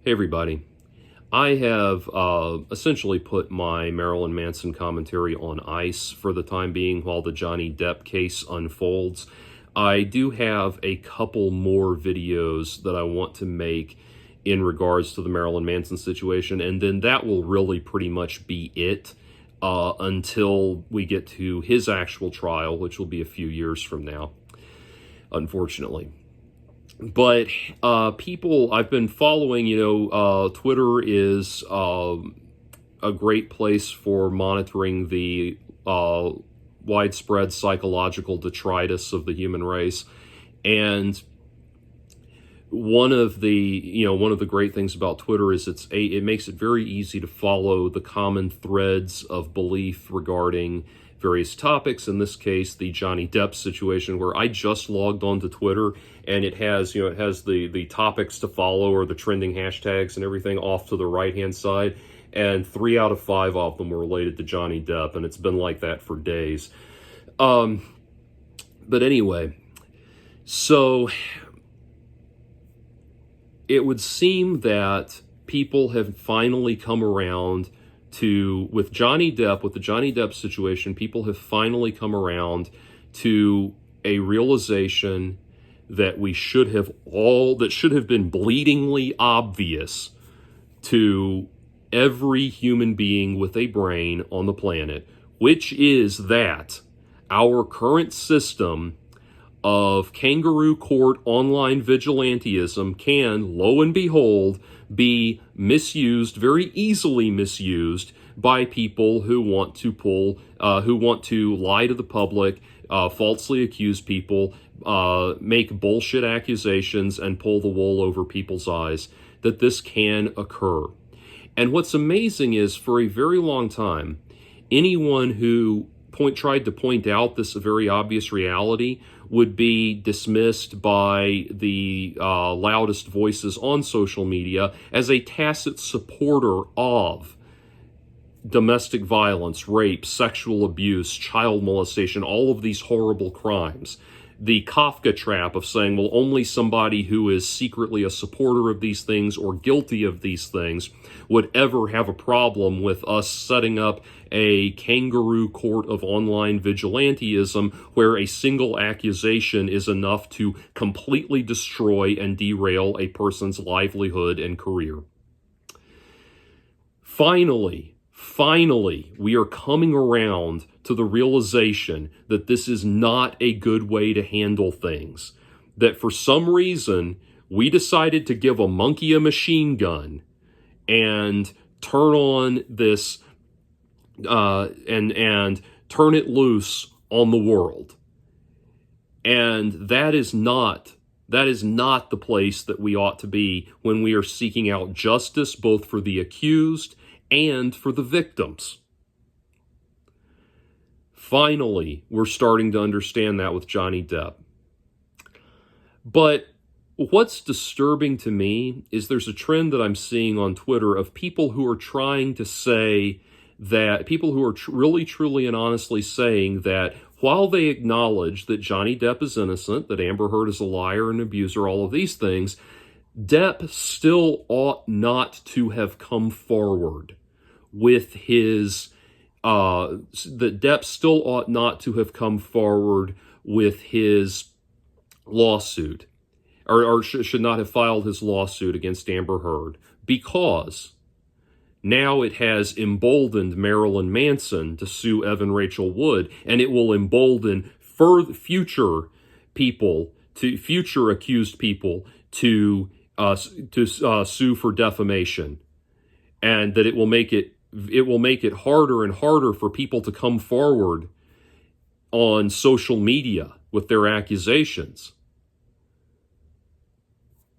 Hey everybody. I have essentially put my Marilyn Manson commentary on ice for the time being while the Johnny Depp case unfolds. I do have a couple more videos that I want to make in regards to the Marilyn Manson situation, and then that will really pretty much be it until we get to his actual trial, which will be a few years from now, unfortunately. But people I've been following, Twitter is a great place for monitoring the widespread psychological detritus of the human race. And one of the great things about Twitter is it makes it very easy to follow the common threads of belief regarding various topics. In this case, the Johnny Depp situation, where I just logged onto Twitter and it has the topics to follow or the trending hashtags and everything off to the right hand side, and 3 out of 5 of them were related to Johnny Depp, and it's been like that for days. But anyway, so it would seem that people have finally come around with the Johnny Depp situation, people have finally come around to a realization that should have been bleedingly obvious to every human being with a brain on the planet, which is that our current system of kangaroo court online vigilantism can, lo and behold, be misused, very easily misused, by people who want to lie to the public, falsely accuse people, make bullshit accusations, and pull the wool over people's eyes, that this can occur. And what's amazing is, for a very long time, anyone who tried to point out this very obvious reality would be dismissed by the loudest voices on social media as a tacit supporter of domestic violence, rape, sexual abuse, child molestation, all of these horrible crimes. The Kafka trap of saying, well, only somebody who is secretly a supporter of these things or guilty of these things would ever have a problem with us setting up a kangaroo court of online vigilantism where a single accusation is enough to completely destroy and derail a person's livelihood and career. Finally, we are coming around to the realization that this is not a good way to handle things. That for some reason, we decided to give a monkey a machine gun and turn on this and turn it loose on the world. And that is not the place that we ought to be when we are seeking out justice, both for the accused and for the victims. Finally, we're starting to understand that with Johnny Depp. But what's disturbing to me is there's a trend that I'm seeing on Twitter of people who are trying to say that, people who are really, truly, and honestly saying that while they acknowledge that Johnny Depp is innocent, that Amber Heard is a liar and abuser, all of these things, Depp still ought not to have come forward with his that Depp still ought not to have come forward with his lawsuit, or should not have filed his lawsuit against Amber Heard, because now it has emboldened Marilyn Manson to sue Evan Rachel Wood, and it will embolden future accused people to sue for defamation, and that it will make it harder and harder for people to come forward on social media with their accusations.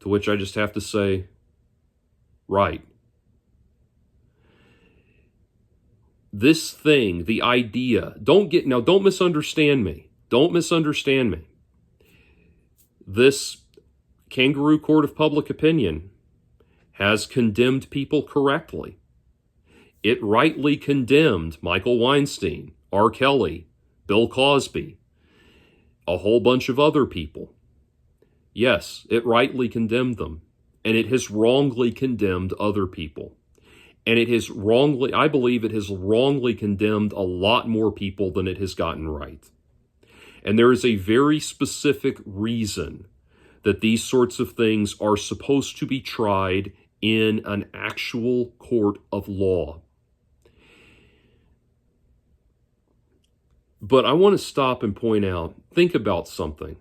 To which I just have to say, right. This thing, the idea, don't misunderstand me. Don't misunderstand me. This kangaroo court of public opinion has condemned people correctly. It rightly condemned Michael Weinstein, R. Kelly, Bill Cosby, a whole bunch of other people. Yes, it rightly condemned them. and it has wrongly condemned other people. And I believe it has wrongly condemned a lot more people than it has gotten right. And there is a very specific reason that these sorts of things are supposed to be tried in an actual court of law. But I want to stop and point out, think about something.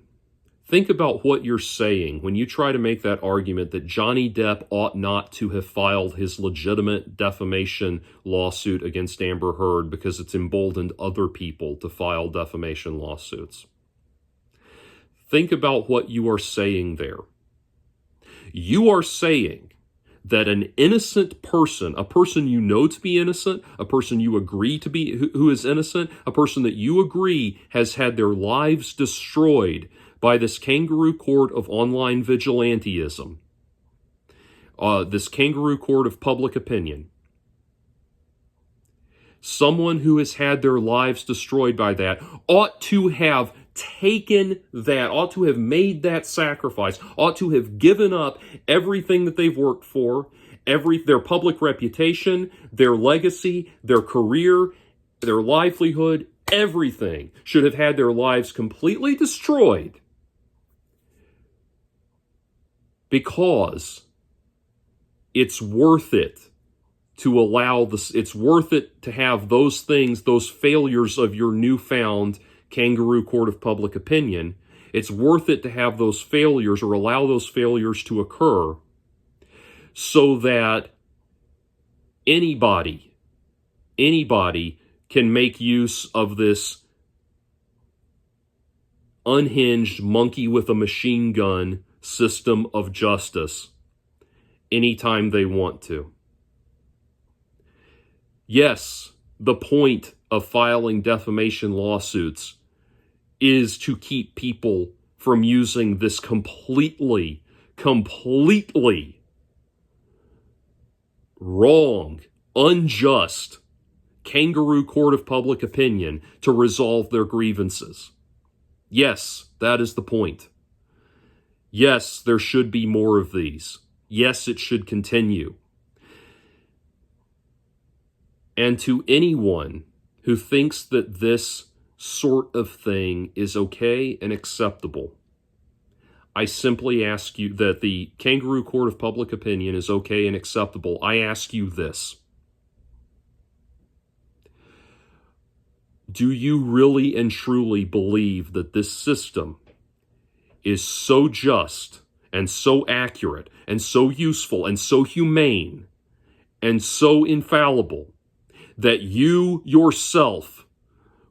Think about what you're saying when you try to make that argument that Johnny Depp ought not to have filed his legitimate defamation lawsuit against Amber Heard because it's emboldened other people to file defamation lawsuits. Think about what you are saying there. You are saying that an innocent person, a person you know to be innocent, a person you agree to be who is innocent, a person that you agree has had their lives destroyed by this kangaroo court of online vigilantism, this kangaroo court of public opinion. Someone who has had their lives destroyed by that ought to have taken that, ought to have made that sacrifice, ought to have given up everything that they've worked for, their public reputation, their legacy, their career, their livelihood, everything should have had their lives completely destroyed because it's worth it to allow this, it's worth it to have those things, those failures of your newfound kangaroo court of public opinion. It's worth it to have those failures or allow those failures to occur so that anybody can make use of this unhinged monkey with a machine gun system of justice anytime they want to. Yes, the point of filing defamation lawsuits is to keep people from using this completely wrong, unjust kangaroo court of public opinion to resolve their grievances. Yes, that is the point. Yes, there should be more of these. Yes, it should continue. And to anyone who thinks that this sort of thing is okay and acceptable, I simply ask you that the kangaroo court of public opinion is okay and acceptable. I ask you this. Do you really and truly believe that this system is so just and so accurate and so useful and so humane and so infallible that you yourself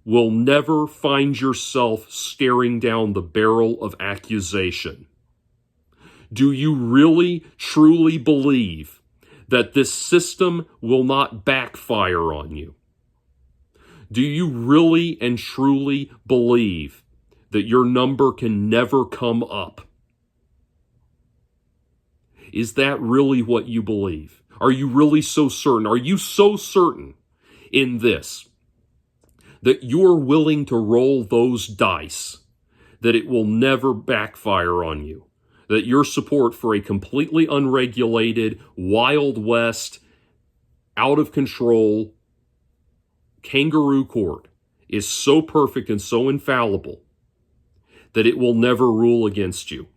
will never find yourself staring down the barrel of accusation? Do you really, truly believe that this system will not backfire on you? Do you really and truly believe that your number can never come up? Is that really what you believe? Are you really so certain? Are you so certain in this that you're willing to roll those dice that it will never backfire on you? That your support for a completely unregulated, Wild West, out of control kangaroo court is so perfect and so infallible that it will never rule against you?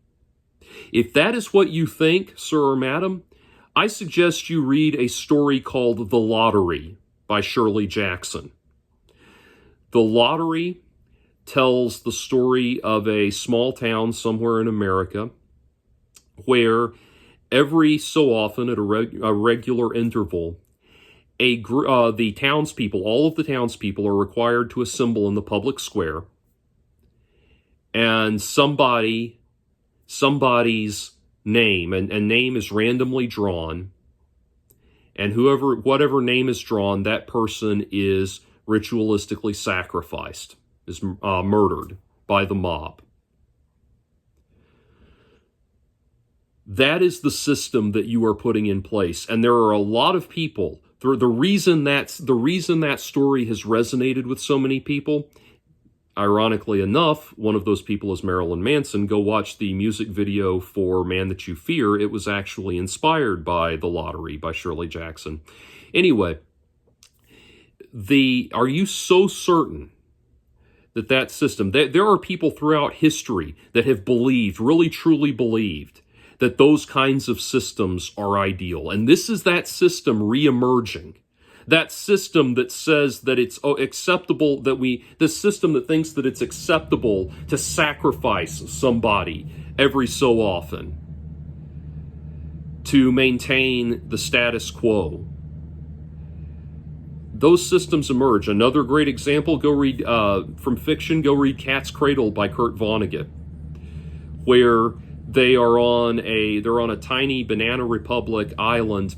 If that is what you think, sir or madam, I suggest you read a story called The Lottery by Shirley Jackson. The Lottery tells the story of a small town somewhere in America where every so often at a regular interval, the townspeople, all of the townspeople are required to assemble in the public square, and somebody's name, and name is randomly drawn, and whatever name is drawn, that person is ritualistically sacrificed, is murdered by the mob. That is the system that you are putting in place, and there are a lot of people. The reason that story has resonated with so many people Ironically enough, one of those people is Marilyn Manson. Go watch the music video for Man That You Fear. It was actually inspired by The Lottery by Shirley Jackson. Anyway, are you so certain that that system, there are people throughout history that have believed, really truly believed, that those kinds of systems are ideal. And this is that system reemerging. That system that says that it's acceptable, the system that thinks that it's acceptable to sacrifice somebody every so often to maintain the status quo. Those systems emerge. Another great example, go read, from fiction, go read Cat's Cradle by Kurt Vonnegut, where they're on a tiny Banana Republic island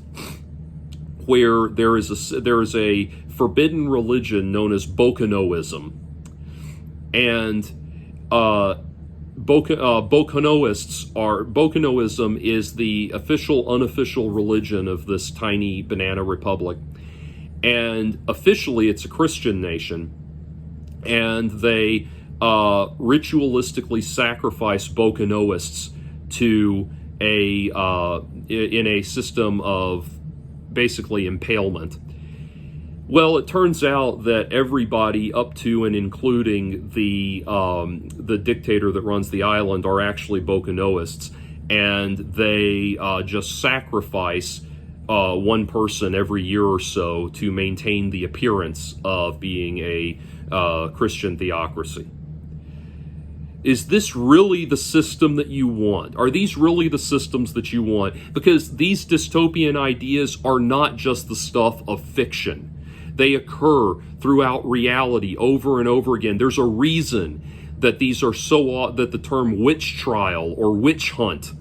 where there is a forbidden religion known as Bokonoism. And Bokonoism is the official, unofficial religion of this tiny Banana Republic. And officially it's a Christian nation. And they ritualistically sacrifice Bokonoists to in a system of basically impalement. Well, it turns out that everybody up to and including the dictator that runs the island are actually Bokonoists, and they just sacrifice one person every year or so to maintain the appearance of being a Christian theocracy. Is this really the system that you want? Are these really the systems that you want? Because these dystopian ideas are not just the stuff of fiction. They occur throughout reality over and over again. There's a reason that these are that the term witch trial or witch hunt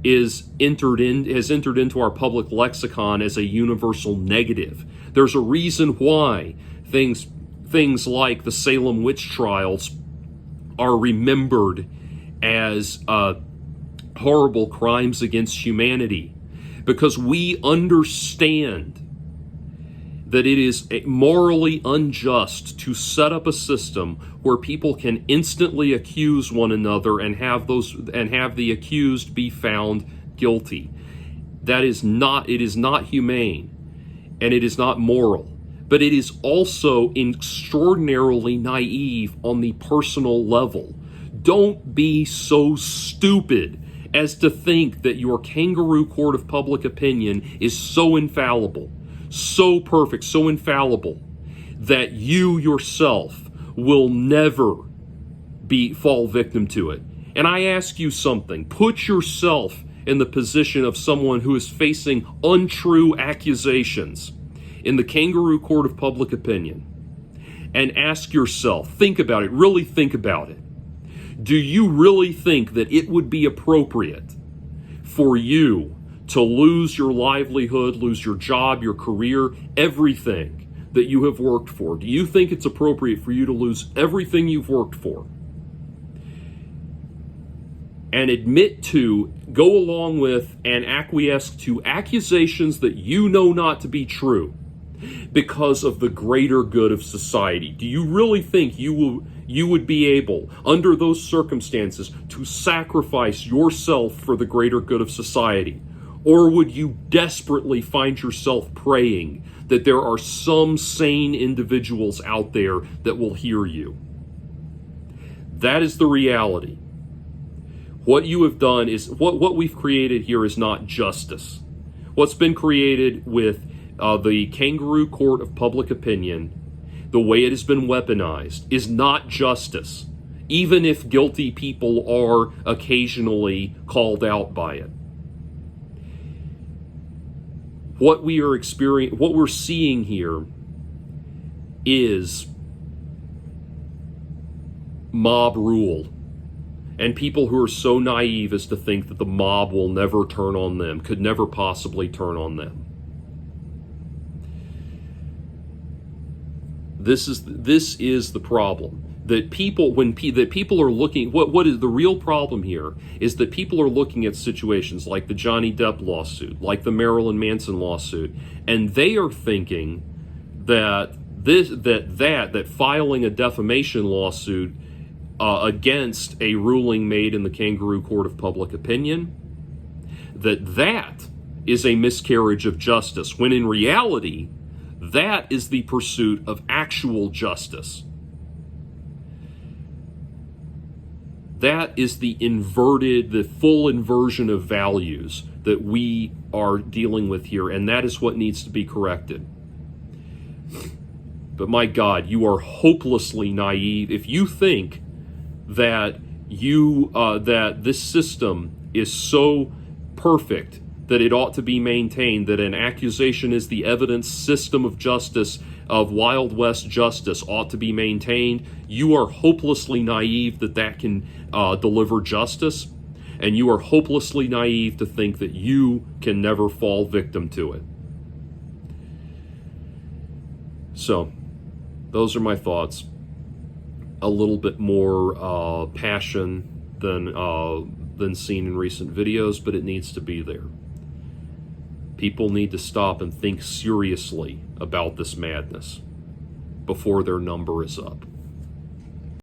has entered into our public lexicon as a universal negative. There's a reason why things like the Salem witch trials are remembered as horrible crimes against humanity, because we understand that it is morally unjust to set up a system where people can instantly accuse one another and have the accused be found guilty. It is not humane, and it is not moral. But it is also extraordinarily naive on the personal level. Don't be so stupid as to think that your kangaroo court of public opinion is so infallible, so perfect, so infallible, that you yourself will never fall victim to it. And I ask you something. Put yourself in the position of someone who is facing untrue accusations in the kangaroo court of public opinion, and ask yourself, think about it, really think about it. Do you really think that it would be appropriate for you to lose your livelihood, lose your job, your career, everything that you have worked for? Do you think it's appropriate for you to lose everything you've worked for and go along with and acquiesce to accusations that you know not to be true because of the greater good of society? Do you really think you would be able, under those circumstances, to sacrifice yourself for the greater good of society? Or would you desperately find yourself praying that there are some sane individuals out there that will hear you? That is the reality. What you have done is, what we've created here is not justice. What's been created with the kangaroo court of public opinion, the way it has been weaponized, is not justice, even if guilty people are occasionally called out by it. What we're seeing here is mob rule. And people who are so naive as to think that the mob will never turn on them, could never possibly turn on them. This is the problem. That people are looking, what is the real problem here is that people are looking at situations like the Johnny Depp lawsuit, like the Marilyn Manson lawsuit, and they are thinking that that filing a defamation lawsuit against a ruling made in the Kangaroo Court of Public Opinion, that is a miscarriage of justice, when in reality, that is the pursuit of actual justice. That is the full inversion of values that we are dealing with here, and that is what needs to be corrected. But my God, you are hopelessly naive if you think that that this system is so perfect that it ought to be maintained, that an accusation is the evidence system of justice, of Wild West justice, ought to be maintained. You are hopelessly naive that can deliver justice, and you are hopelessly naive to think that you can never fall victim to it. So, those are my thoughts. A little bit more passion than seen in recent videos, but it needs to be there. People need to stop and think seriously about this madness before their number is up.